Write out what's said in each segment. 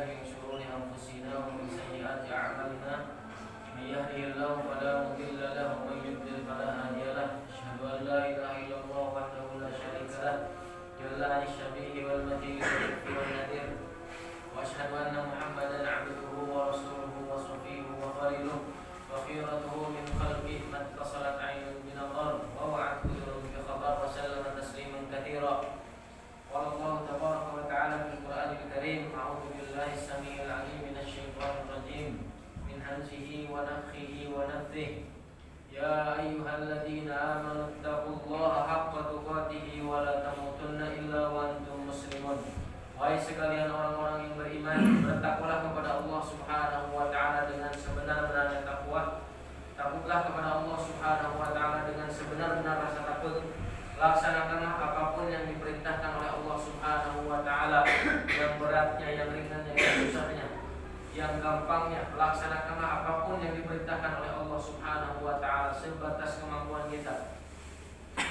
من شرور أنفسنا ومن سيئات أعمالنا من يهده الله فلا مضل له ومن يضلل فلا هادي له أشهد أن لا إله إلا الله وحده لا شريك له جل عن الشبيه والمثيل والنذير وأشهد أن محمدا عبده ورسوله وصفيه وخليله وخيرته من خلقه ما اتصلت عين بنظر ووعت أذن بخبر وسلم تسليما كثيرا. قال الله تبارك وتعالى في القرآن الكريم: أعوذ بالله السميع العليم من الشيطان الرجيم من همزه ونفخه ونفثه يا أيها الذين آمنوا اتقوا الله حق تقاته ولا تموتن إلا وأنتم مسلمون. Wahai sekalian orang-orang yang beriman, bertakwalah kepada Allah Subhanahu wa taala dengan sebenar-benarnya takwa. Takutlah kepada Allah Subhanahu wa taala dengan sebenar-benar rasa takut. Laksanakanlah apapun yang diperintahkan oleh Allah Subhanahu wa taala, yang beratnya, yang ringannya, yang susahnya, yang gampangnya. Laksanakanlah apapun yang diperintahkan oleh Allah Subhanahu wa taala sebatas kemampuan kita.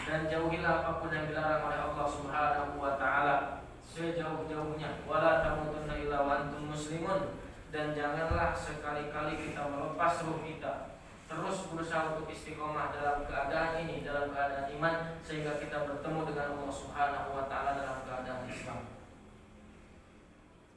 Dan jauhilah apapun yang dilarang oleh Allah Subhanahu wa taala sejauh-jauhnya. Wala tamutunna illa wa antum muslimun. Dan janganlah sekali-kali kita melepas ruh kita, terus berusaha untuk istiqomah dalam keadaan ini, dalam keadaan iman, sehingga kita bertemu dengan Allah Subhanahu wa taala dalam keadaan Islam.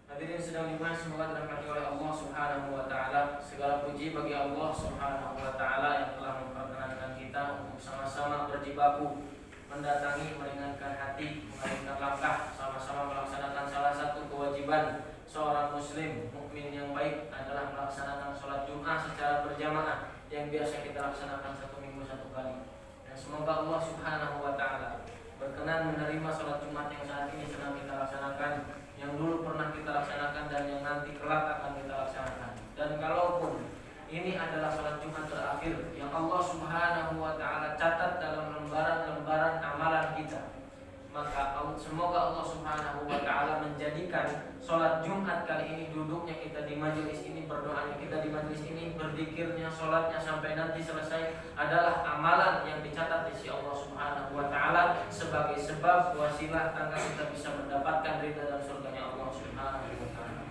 Hadirin sedang iman, semoga dirahmati oleh Allah Subhanahu wa taala. Segala puji bagi Allah Subhanahu wa taala yang telah memperkenankan kita untuk sama-sama berjibaku mendatangi, meringankan hati, mengalihkan langkah, sama-sama melaksanakan salah satu kewajiban seorang muslim mukmin yang baik adalah melaksanakan sholat Jumat secara berjamaah yang biasa kita laksanakan satu minggu satu kali. Dan semoga Allah Subhanahu wa taala berkenan menerima sholat Jumat yang saat ini sedang kita laksanakan, yang dulu pernah kita laksanakan, dan yang nanti kelak akan kita laksanakan. Dan kalaupun ini adalah sholat Jumat terakhir yang Allah Subhanahu wa taala catat dalam lembaran-lembaran amalan kita, maka semoga Allah Subhanahu wa taala menjadikan sholat Jumat kali ini, duduknya kita di majelis ini, berdoanya kita di majelis ini, berzikirnya, sholatnya sampai nanti selesai adalah amalan yang dicatat di sisi Allah Subhanahu wa taala sebagai sebab wasilah tangga kita bisa mendapatkan ridha dan surganya Allah Subhanahu wa taala.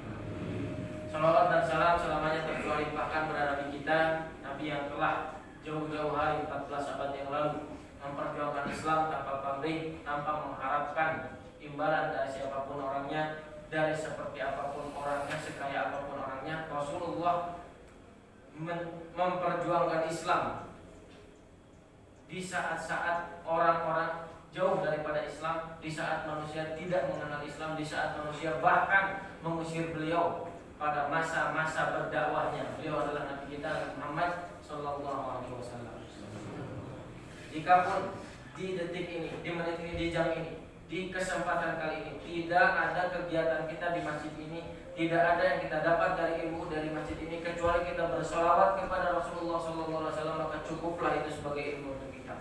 Salawat dan salam selamanya tercurah bahkan berada di kita, Nabi yang telah jauh-jauh hari 14 abad yang lalu memperjuangkan Islam tanpa pamrih, tanpa mengharapkan imbalan dari siapapun orangnya, dari seperti apapun orangnya, sekaya apapun orangnya. Rasulullah memperjuangkan Islam di saat-saat orang-orang jauh daripada Islam, di saat manusia tidak mengenal Islam, di saat manusia bahkan mengusir beliau pada masa-masa berdakwahnya. Beliau adalah Nabi kita Muhammad sallallahu alaihi wasallam. Jikapun di detik ini, di menit ini, di jam ini, di kesempatan kali ini tidak ada kegiatan kita di masjid ini, tidak ada yang kita dapat dari ilmu dari masjid ini kecuali kita bersolawat kepada Rasulullah sallallahu alaihi wasallam, maka cukuplah itu sebagai ilmu untuk kita.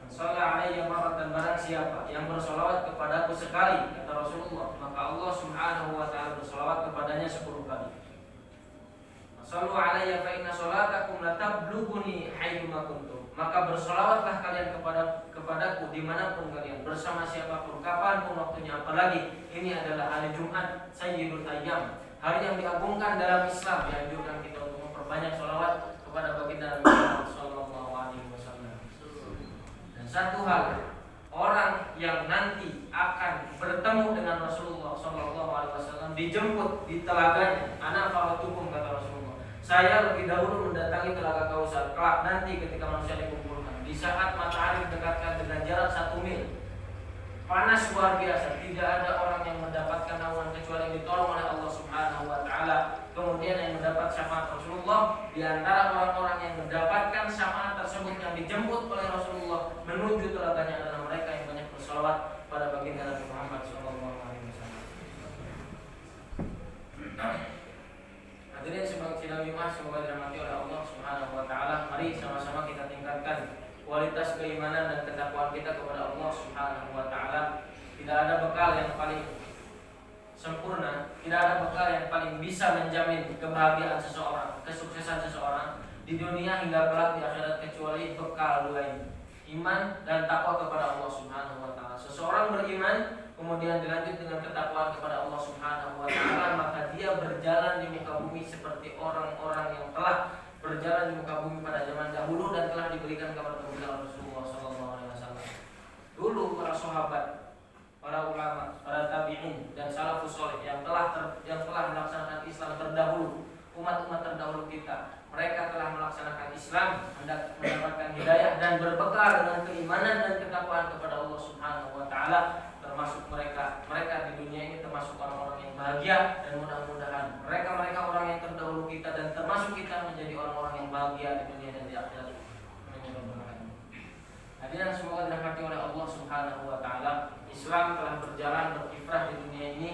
Sallallahu alaihi wasallam, barang siapa yang bersolawat kepadaku sekali, kata Rasulullah, maka Allah Subhanahu wa taala bersolawat kepadanya 10 kali. Sallu alaihi fa inna salatakum la tablughuni haitsuma kuntum. Maka bersolawatlah kalian kepadaku dimanapun kalian, bersama siapapun, kapanpun waktunya. Apalagi ini adalah hari Jumat, Sayyidul Ayyam, hari yang diagungkan dalam Islam. Dianjurkan kita untuk memperbanyak solawat kepada baginda Nabi Muhammad sallallahu alaihi wasallam. Dan satu hal, orang yang nanti akan bertemu dengan Rasulullah sallallahu alaihi wasallam, dijemput di telaganya, ana faratukum, kata Rasulullah, saya lebih dahulu mendatangi telaga Kausar. Kelak nanti ketika manusia dikumpulkan, di saat matahari mendekatkan dengan jarak 1 mil, panas luar biasa, tidak ada orang yang mendapatkan naungan kecuali yang ditolong oleh Allah Subhanahu wa taala. Kemudian yang mendapat syafaat Rasulullah, di antara orang-orang yang mendapatkan syafaat tersebut yang dijemput oleh Rasulullah menuju telaganya adalah mereka yang banyak bersolawat pada baginda Nabi Muhammad sallallahu alaihi wasallam. Hadirin sebagai sidang Jumat, semoga dirahmati oleh Allah Subhanahu wa taala. Mari sama-sama kita tingkatkan kualitas keimanan dan ketakwaan kita kepada Allah Subhanahu wa taala. Tidak ada bekal yang paling sempurna, tidak ada bekal yang paling bisa menjamin kebahagiaan seseorang, kesuksesan seseorang di dunia hingga kelak di akhirat kecuali bekal dua ini, iman dan takwa kepada Allah Subhanahu wa taala. Seseorang beriman kemudian dilanjut dengan ketakwaan kepada Allah Subhanahu wa taala, maka dia berjalan di muka bumi seperti orang-orang yang telah berjalan di muka bumi pada zaman dahulu dan telah diberikan kabar gembira Rasulullah SAW. Dulu para sahabat, para ulama, para tabi'in dan salafus saleh yang telah melaksanakan Islam terdahulu, umat-umat terdahulu kita, mereka telah melaksanakan Islam, hendak mendapatkan hidayah dan berbekal dengan keimanan dan ketakwaan kepada Allah Subhanahu wa taala, termasuk mereka di dunia ini termasuk orang-orang yang bahagia, dan mudah-mudahan mereka orang yang terdahulu kita dan termasuk kita menjadi orang-orang yang bahagia di dunia dan di akhirat. Hadirin semoga dirahmati oleh Allah Subhanahu wa taala, Islam telah berjalan berkiprah di dunia ini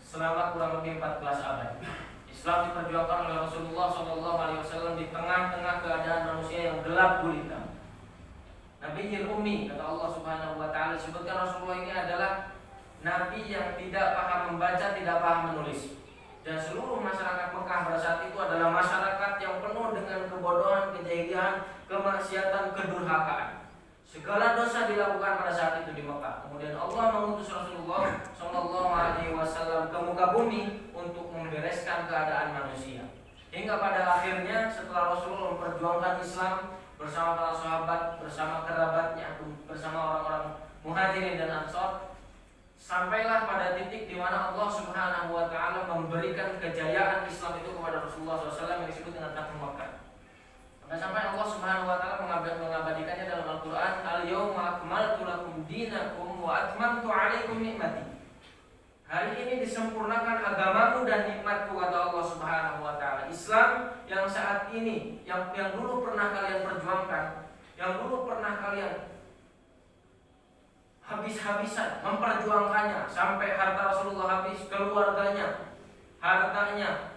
selama kurang lebih 14 abad. Islam diperjuangkan oleh Rasulullah SAW di tengah-tengah keadaan manusia yang gelap gulita. Nabi Ummi, kata Allah Subhanahu wa taala, sebutkan Rasulullah ini adalah nabi yang tidak paham membaca, tidak paham menulis. Dan seluruh masyarakat Mekah pada saat itu adalah masyarakat yang penuh dengan kebodohan, kejahilian, kemaksiatan, kedurhakaan. Segala dosa dilakukan pada saat itu di Mekah. Kemudian Allah mengutus Rasulullah SAW ke muka bumi untuk membereskan keadaan manusia. Hingga pada akhirnya setelah Rasulullah memperjuangkan Islam bersama para sahabat, bersama kerabatnya, bersama orang-orang Muhajirin dan Ansor, sampailah pada titik di mana Allah Subhanahu wa taala memberikan kejayaan Islam itu kepada Rasulullah SAW yang disebut dengan Fathu Makkah. Maka sampai Allah Subhanahu wa taala mengabadikannya dalam Al-Qur'an, "Al-yauma akmaltu lakum dinakum wa atmamtu 'alaikum ni'mati." Hari ini disempurnakan agamamu dan nikmatku, kata Allah Subhanahu wa taala. Islam yang saat ini, yang dulu pernah kalian perjuangkan, yang dulu pernah kalian habis-habisan memperjuangkannya sampai harta Rasulullah habis, keluarganya, hartanya,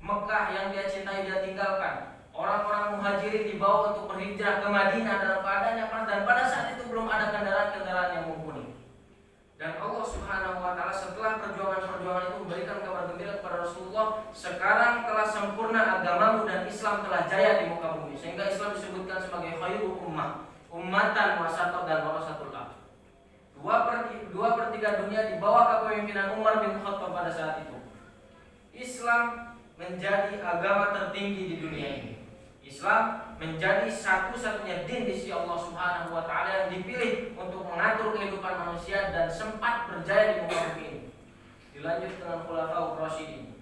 Mekah yang dia cintai dia tinggalkan. Orang-orang Muhajirin dibawa untuk berhijrah ke Madinah dalam keadaan yang panas, dan pada saat itu belum ada kendaraan-kendaraan yang mumpuni. Dan Allah Subhanahu wa taala setelah perjuangan-perjuangan itu memberikan kabar gembira kepada Rasulullah, sekarang telah sempurna agamamu dan Islam telah jaya di muka bumi. Sehingga Islam disebutkan sebagai khairu ummah, ummatan wasatot dan warasatul ard. 2/3 dunia di bawah kepemimpinan Umar bin Khattab pada saat itu. Islam menjadi agama tertinggi di dunia ini. Islam menjadi satu-satunya din di sisi Allah Subhanahu wa taala yang dipilih untuk mengatur kehidupan manusia dan sempat berjaya di muka bumi ini. Dilanjut dengan Khulafaur Rasyidin,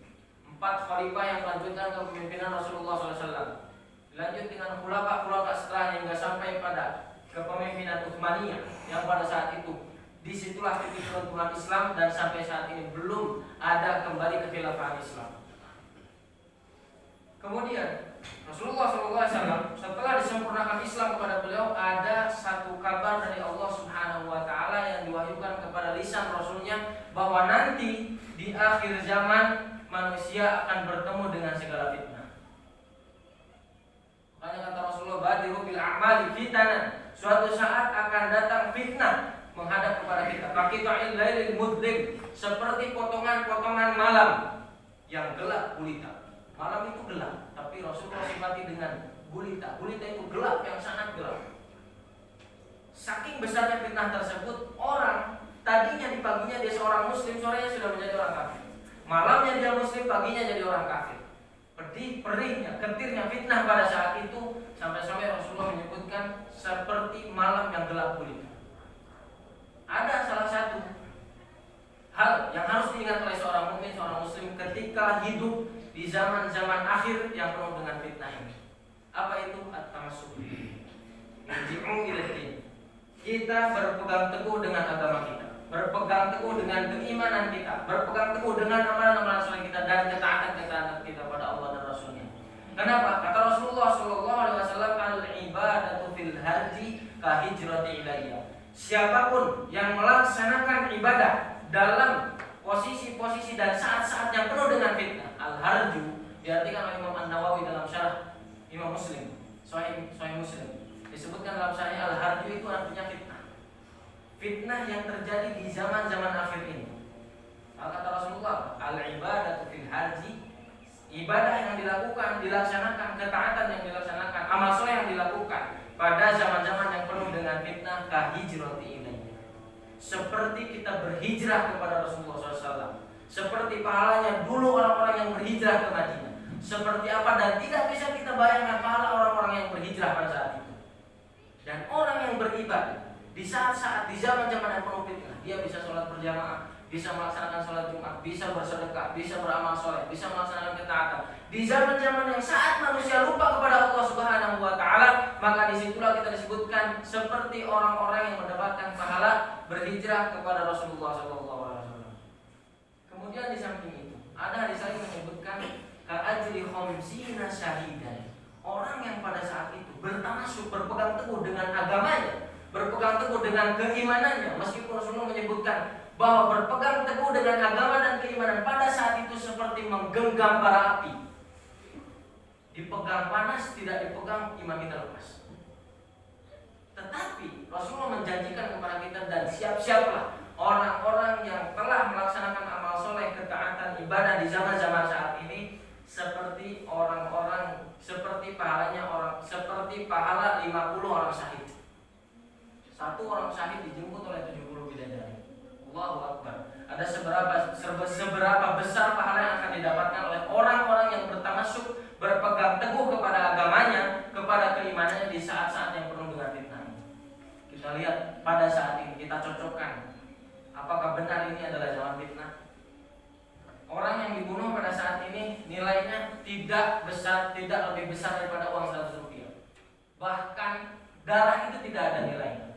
4 khalifah yang melanjutkan kepemimpinan Rasulullah SAW. Dilanjut dengan khulafa setelahnya hingga sampai pada kepemimpinan Utsmaniyah yang pada saat itu disitulah titik keruntuhan Islam, dan sampai saat ini belum ada kembali ke khilafahan Islam. Kemudian Rasulullah SAW setelah disempurnakan Islam kepada beliau, ada satu kabar dari Allah Subhanahu wa taala yang diwahyukan kepada lisan Rasulnya, bahwa nanti di akhir zaman manusia akan bertemu dengan segala fitnah. Makanya kata Rasulullah, badiru bil a'mali fitanan, suatu saat akan datang fitnah menghadap kepada kita. Faqita'il lailil mudlim, seperti potongan-potongan malam yang gelap gulita. Malam itu gelap, tapi Rasulullah sifati dengan gulita. Gulita itu gelap yang sangat gelap. Saking besarnya fitnah tersebut, orang tadinya di paginya dia seorang muslim, sorenya sudah menjadi orang kafir. Malamnya dia muslim, paginya jadi orang kafir. Perihnya, ketirnya fitnah pada saat itu, sampai-sampai Rasulullah menyebutkan seperti malam yang gelap gulita. Ada salah satu hal yang harus diingat oleh seorang mukmin, seorang muslim ketika hidup di zaman-zaman akhir yang penuh dengan fitnah ini. Apa itu? At-tamassuk. Irji'u ilaihi. Kita berpegang teguh dengan agama kita, berpegang teguh dengan keimanan kita, berpegang teguh dengan amalan-amalan soleh kita dan ketaatan kita pada Allah dan Rasulnya. Kenapa? Kata Rasulullah SAW, al-ibadatu fil haji ka hijrati ilayya. Siapapun yang melaksanakan ibadah dalam posisi-posisi dan saat-saat yang penuh dengan fitnah, al-harju diartikan oleh Imam An-Nawawi dalam syarah Imam Muslim, Sahih Muslim. Disebutkan dalam syarah al-harju itu artinya fitnah. Fitnah yang terjadi di zaman-zaman akhir ini. Maka kata Rasulullah, al-ibadatu fil haji, ibadah yang dilaksanakan, ketaatan yang dilaksanakan, amal soleh yang dilakukan pada zaman-zaman yang penuh dengan fitnah, ka hijrati ilayya, seperti kita berhijrah kepada Rasulullah SAW. Seperti pahalanya dulu orang-orang yang berhijrah ke Madinah. Seperti apa, dan tidak bisa kita bayangkan pahala orang-orang yang berhijrah pada saat itu. Dan orang yang beribadah di saat-saat di zaman-zaman yang penuh fitnah, dia bisa sholat berjamaah, bisa melaksanakan sholat Jumat, bisa bersedekah, bisa beramal soleh, bisa melaksanakan ketaatan. Di zaman-zaman yang saat manusia lupa kepada Allah Subhanahu wa Ta'ala, maka disitulah kita disebutkan seperti orang-orang yang mendapatkan pahala berhijrah kepada Rasulullah SAW. Kemudian di samping itu, ada hadis lain menyebutkan ka'ajri khamsina syahidan. Orang yang pada saat itu bertamasuk, berpegang teguh dengan agamanya, berpegang teguh dengan keimanannya, meskipun Rasulullah menyebutkan bahwa berpegang teguh dengan agama dan keimanan pada saat itu seperti menggenggam bara api. Dipegang panas, tidak dipegang, iman kita lepas. Tetapi Rasulullah menjanjikan kepada kita, dan siap-siaplah orang-orang yang telah melaksanakan amal soleh, ketaatan, ibadah di zaman-zaman saat ini, seperti orang-orang, seperti pahala 50 orang syahid. Satu orang syahid dijemput oleh 70 bidadari. Allahu Akbar. Ada seberapa besar pahala yang akan didapatkan oleh orang-orang yang bertamasuk, berpegang teguh kepada agamanya, kepada keimanannya di saat-saat yang penuh dengan fitnah. Kita lihat pada saat ini, kita cocokkan apakah benar ini adalah zaman fitnah. Orang yang dibunuh pada saat ini nilainya tidak lebih besar daripada uang 100 rupiah. Bahkan darah itu tidak ada nilainya.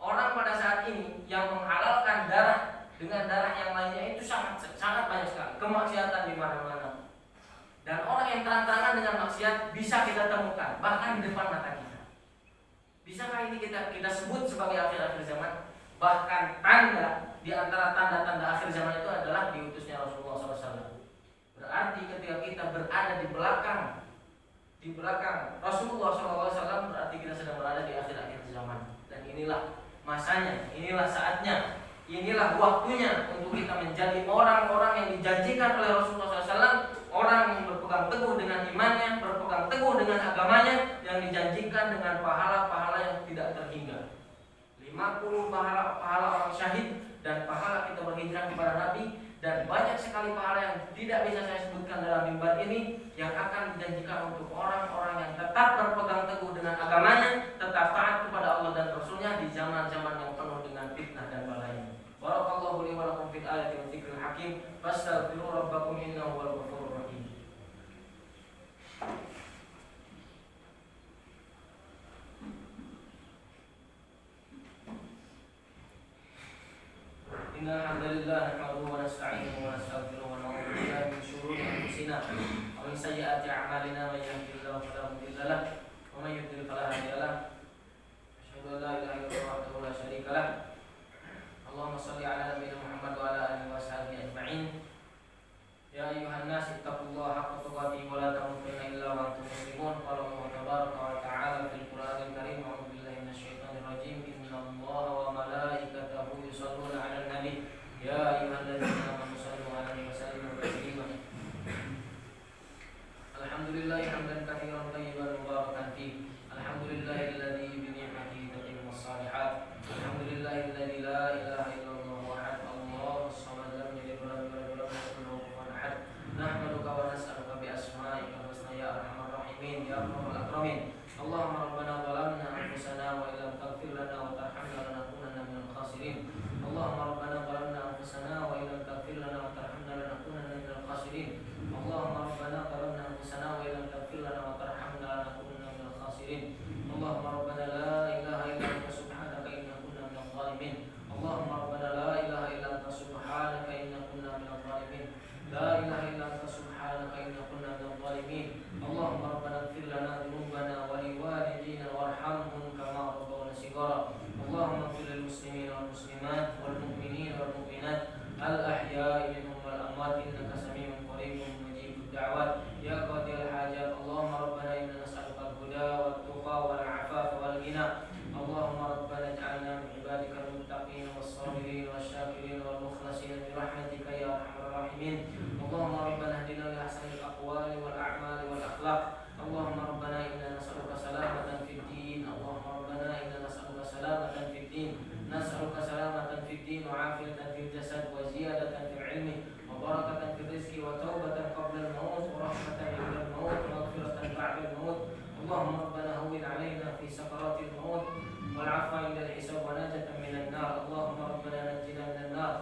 Orang pada saat ini yang menghalalkan darah dengan darah yang lainnya itu sangat banyak sekali. Kemaksiatan di mana-mana. Dan orang yang terang-terangan dengan maksiat bisa kita temukan bahkan di depan mata kita. Bisakah ini kita sebut sebagai akhir-akhir zaman? Bahkan tanda di antara tanda-tanda akhir zaman itu adalah diutusnya Rasulullah SAW. Berarti ketika kita berada di belakang Rasulullah SAW, berarti kita sedang berada di akhir-akhir zaman. Dan inilah masanya, inilah saatnya, inilah waktunya untuk kita menjadi orang-orang yang dijanjikan oleh Rasulullah SAW, orang yang berpegang teguh dengan imannya, berpegang teguh dengan agamanya, yang dijanjikan dengan pahala-pahala yang tidak terhingga. 50 pahala orang syahid, dan pahala kita berhijrah kepada Nabi, dan banyak sekali pahala yang tidak bisa saya sebutkan dalam mimbar ini, yang akan dijanjikan untuk orang-orang yang tetap berpegang teguh dengan agamanya, tetap taat kepada Allah dan Rasulnya di zaman-zaman yang penuh dengan fitnah dan balanya. Barakallahu li wa lakum fil ayati wa dzikril hakim, fastaghfiru rabbakum innahu huwal ghafurur rahim. Innal hamdalillah nahmaduhu wa nasta'inuhu wa nastaghfiruhu wa na'udzu billahi min shururi anfusina wa min sayyiati a'malina, may yahdihillahu fala mudilla lahu wa may yudlil fala hadiya lahu. Asyhadu an la ilaha illallah wahdahu la syarika lahu. Allahumma shalli ala nabiyyina Muhammad wa ala alihi wa sahbihi ajma'in. Ya ayyuhan nas ittaqullaha haqqa tuqatih wa la tamutunna illa wa antum muslimun. Qala Allah tabaraka wa ta'ala fil Qur'anil Karim, a'udzu billahi minasyaitonir rajim. Innallaha wa malaikatahu yusholluna 'alan nabi ya ayyuhalladzina amanu shallu 'alaihi wa sallimu taslima. Alhamdulillahi hamdan katsiran thayyiban mubarakan fi. Alhamdulillahilladzi bi ni'matihi tatimmu shalihat. Alhamdulillahilladzi la ilaha illallah wahid Allahus samad lam yalid wa lam yulad wa lam yakul lahu kufuwan ahad. Nahmaduka wa nas'aluka bi asma'ikal husna ya arhamar rahimin ya arhamar akramin. Allahumma rabbana zalamna anfusana wa illam taghfir lana wa tarhamna lanakunanna minal khasirin. Allahumma rabbana zalamna anfusana wa illam taghfir lana wa tarhamna lanakunanna minal khasirin. Allahumma rabbana zalamna anfusana wa illam taghfir lana wa tarhamna lanakunanna minal khasirin. Allahumma rabbana la ilaha illa anta subhanaka inna kunna minadh dhalimin. Allahumma rabbana la ilaha illa anta subhanaka inna kunna minadh dhalimin. La ilaha illa anta subhanaka inna kunna minadh dhalimin. Allahumma rabbana ighfir lana dhunubana wa liwalidina warhamhum kama rabbawna shighara. Allahumma ighfir lil muslimin wal muslimat wal mu'minin wal mu'minat al ahya'i minhum wal amwat innaka samii'un qariibun mujibud da'wat ya qadiyal hajat. Allahumma rabbana inna nas'aluka al-huda wat tuqa wal 'afafa wal ghina. Allahumma rabbana ij'alna min ibadikal muttaqin was sabirin was syakirin wal mukhlasin bi rahmatika ya arhamar rahimin. Allahumma rabbana hdina li ahsanil aqwali wal a'mali wal akhlaq. Allahumma rabbana inna nas'aluka salamatan fid din. Allahumma rabbana inna nas'aluka salamatan fid din. Nas'aluka salamatan وعافية في الجسد وزيادة في العلم وبركة في الرزق وتوبة قبل الموت ورحمة عند الموت ومغفرة بعد الموت. اللهم ربنا هون علينا في سكرات الموت والعفو عند الحساب ونجاة من النار. اللهم ربنا نجنا من النار